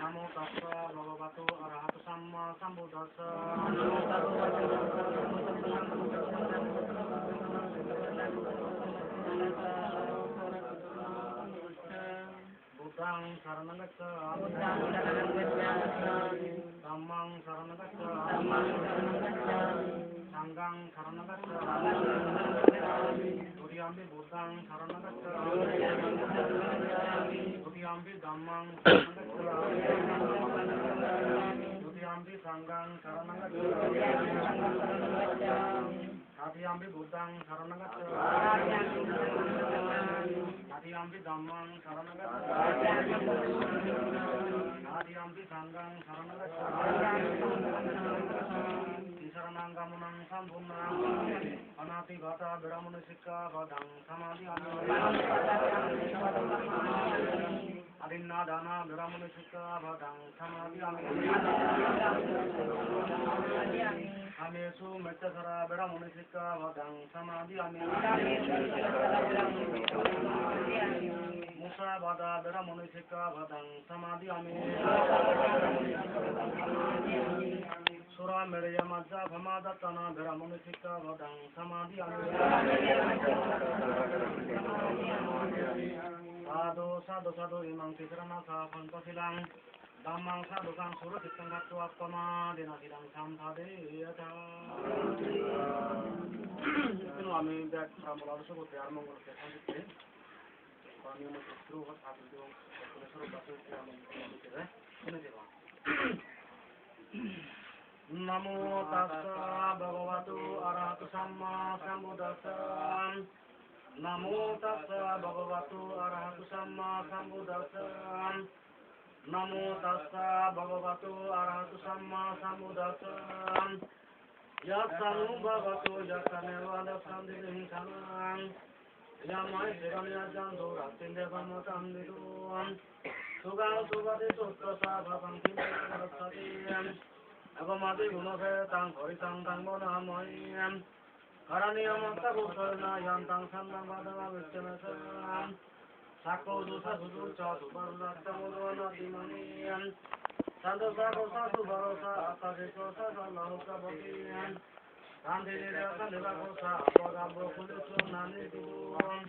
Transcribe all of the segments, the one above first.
Namo tassa bhagavato arahato samma sambuddhassa. Buddhang saranam gacchami. Dhammang saranam gacchami. Sanghang saranam gacchami. Dutiyampi buddhang saranam gacchami. Dutiyampi dhammang saranam gacchami. Dutiyampi sanghang saranam gacchami. Tatiyampi buddhang saranam gacchami. Tatiyampi dhammang saranam gacchami. Tatiyampi sanghang saranam gacchami. Saranang gamunang sambunang anati gata biramunisika badang samadhi adinna dana biramunisika badang samadhi amesu meccasara biramunisika badang samadhi musa bada biramunisika badang samadhi Sura Merya Madja Phamada Tana Bhiramunisika Vadang Samadhi Sado Sado Sado Imang Tisrana Sa Pantasilang Dhammang sadukang surut di tengah tua pama dina sidang sampade ya ta. Itu kami dah pramula suku tiar mongol kesan itu. Kami mau terus satu dong. Kalau suruh batu tiar mongol itu ya. Ini dia. Namo tassa bhagavato arahato samma sambuddhassa. Namo tassa bhagavato arahato samma sambuddhassa. Namo tassa bhagavato arahato samma sambuddhassa. Yassanu bhagavato yassaneva dassandhim sanang. Yamai sevanya janto rattinde pamatandidu. Sugang sugati sutta sabhavang kimparassati. Agamati gunose tang koritang tang bonamoyam. Karaniyamata kusalna yantang sandang badanga vichyanasam. Sako dusa sudu cha subarlatta mudvana dimaniyam. Sando sako sa subarosa akadeso sa salahuka bhakiyan. Sandi nirya sandila kosa apagabro kulisu nani diduam.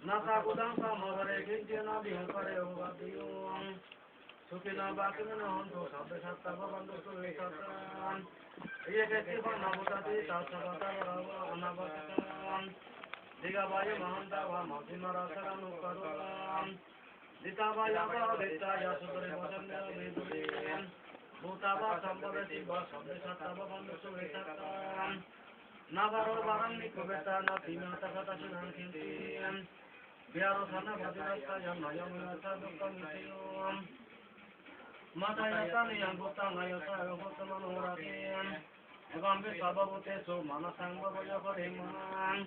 Nasa kudang samavare kinjena bihukare uvadiyum. Sukina bakina honto sabbe satta bhavantu suvisatam. Iye kekirpa nabutati tasabata varava anabatatam. Digavaya mahanta va masimara saranukarutam. Ditavaya bhavitaya sudare bhajanya vidurim. Bhutava sampada siva sabbe satta bhavantu suvisatam. Navaro varam nikuveta natimata katashinan kintim. Vyaro sana bhadirasta yamnayam yasa dukkam visayom. Matayasani yang butang ayasa yogotam anuratim. Evam visabhavute su manasang bhavaya parimang.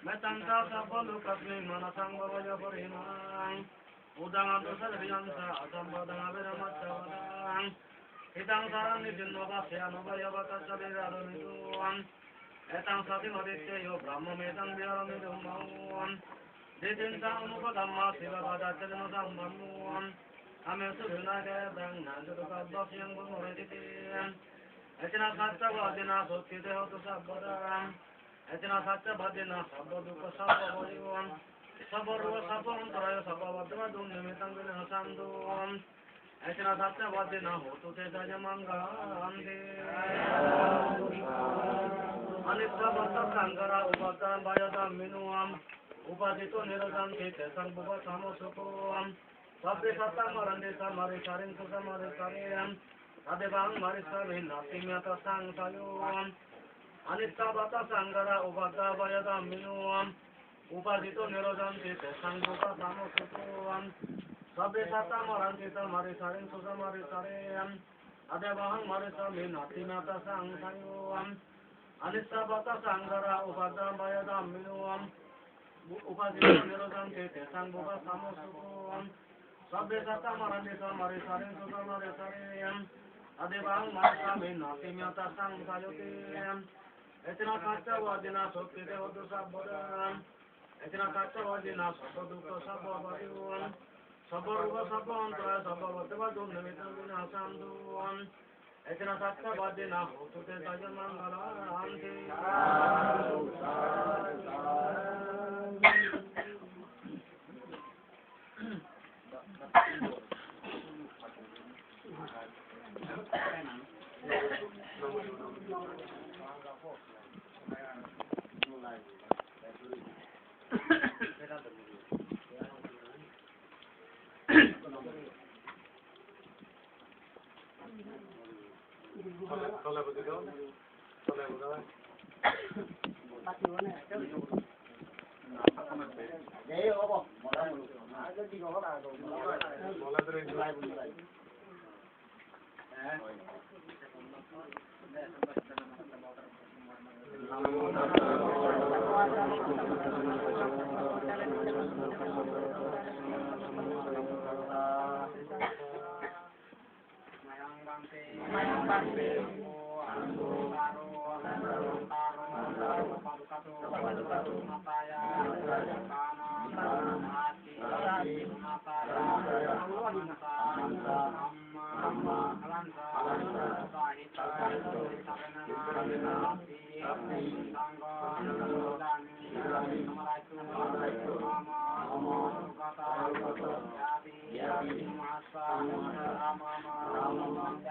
Metanta sabbalu kasmi manasang bhavaya parimang. Udang antusar viyansa asambadang aviramatchavadang. Hitang sarang nidinnovasya novaya vakachalirarumiduam. Etang sati madityayo brahma medang vyaramidumaum. Didinsa anupadamma siva vadachalina sambhamuam. Amesu vinagaya dang nanduruka yang bumuriditi. Etina satya vadina sotkite hotu sabbadam. Etina satya vadina sabbaduka sabbavayuam. Sabbaruva sabbantarayo sabbavadva dunnimitang vinasandum. Etina satya vadina hotu te jaya mangalanti. Anitya bhatta sankara upadam vayadam minuam. Upadito nirajanti te sangbhuva samosukuam. Sabbe satta marande samare sarin susamare sariyam. Adevang marisarin natimyata sang sayuam. Anitya bhatta sankara upadam vayadam minuam. Upadito nirajanti te sangbhuva samosukuam. Sabbe satta marande samare sarin susamare sariyam. Adevang marisarin natimyata sang sayuam. Anitya bhatta sankara upadam vayadam minuam. Upadito nirajanti te sangbhuva samosukuam. Sabbe satta marande samare sarin susamare sariyam. Adevang marisarin natimyata sang sayuam. Etina satya vadina sotkite hotu sabbadam. Etina satya vadina sabbaduka sabbavayuam. Sabbaruva sabbantara sabbavadva dunnimitang vinasandum. Etina satya vadina hotu te jaya mangalanti.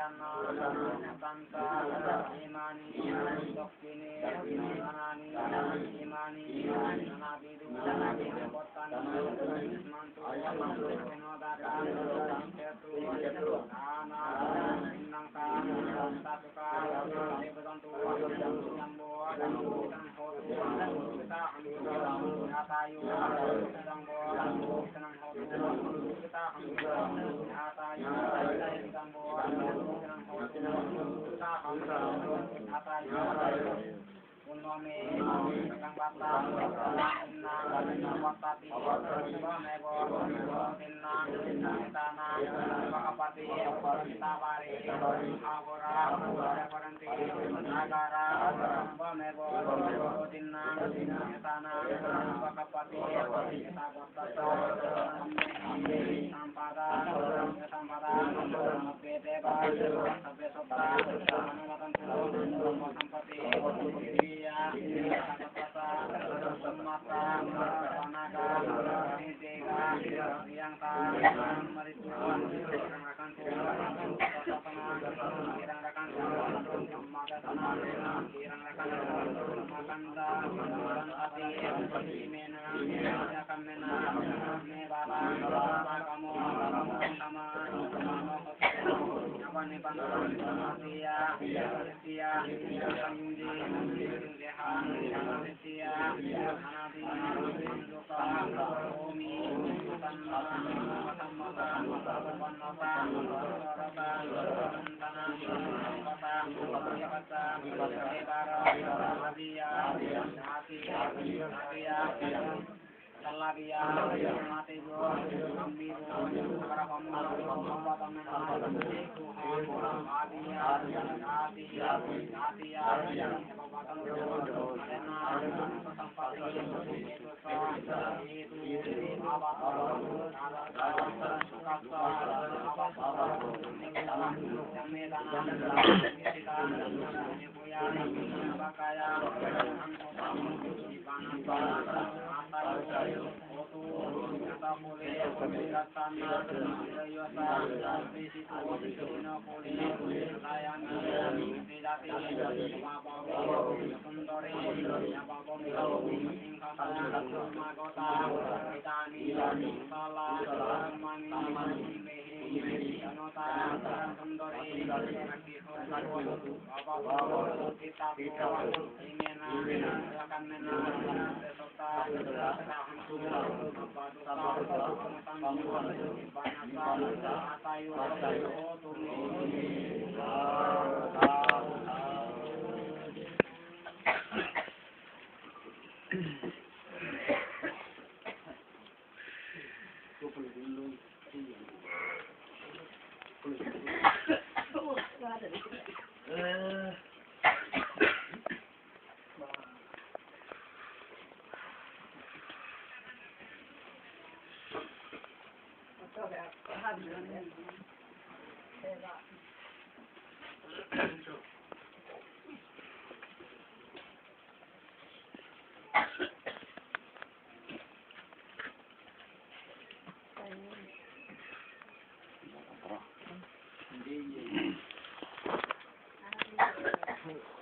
Ayana Tanta Imani Dokini Anani Imani Nanabidu Kotan Mantu Enodata Ketu Nana Nangka Tasuka Devatantu Jambo Kitang Hotu Kita Natayu Jambo Kitang Hotu Kita Natayu Jambo Kitang Hotu Kita Natayu Unome Kang Batang Inang Watati Bamego Tinang Tana Bakapati Tabari Agora Referenti Nagara Bamego Tinang Tana Bakapati Tabata Sampada Beba Sampai Sota Manulatan Puluh Sampati Semata Panaga Nitega Yangta Maritu Kirang-rakan Kirang-rakan Magatana Kirang-rakan Makanda Santati Imena Yakamena Mebala Bagamu Sama Nyapani Pandan Tia Tia Sanyundi Deha Tia Hanabi Manduka Omi Tanma Matamata Wanata Rata Tana Kota Yakata Ebara Adia Hati Adia Salabia, Matigo, Ambigo, Karapamu, Ambatamena, Ekuhan, Adia, Adia, Adia, Ebabatan, Arena, Sampati, Etusa, Etu, Abatar, Abatar, Sukasa, Abatar, Nikita, Yamedana, Nikita, Nipuyan, Bakaya, Angkota, Ibanasa, Atayu, Otu, Natapuli, Gatana, Irayasa, Visitu, Sinopuli, Layani, Vidati, Mabawi, Sundari, Yababomi, Ingkata, Magota, Vidani, Sala, Mani, Mehi, Yanota, Sundari, Akiho, Bababu, Titapu, Imena, Yakamena, Sesota, Tahantu, Baduka, Matantu, Banasa, Atayu, Otumi,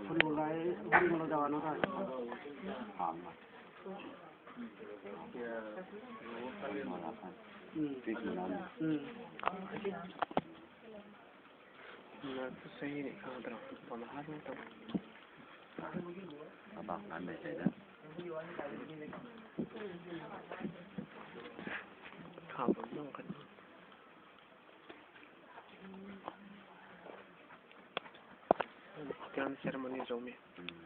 Huri jawa nota. Itu saya ini kalau terang, pemahaman itu. Apa anda saja? Kalau belum kan. Jangan seremoni zoom ya.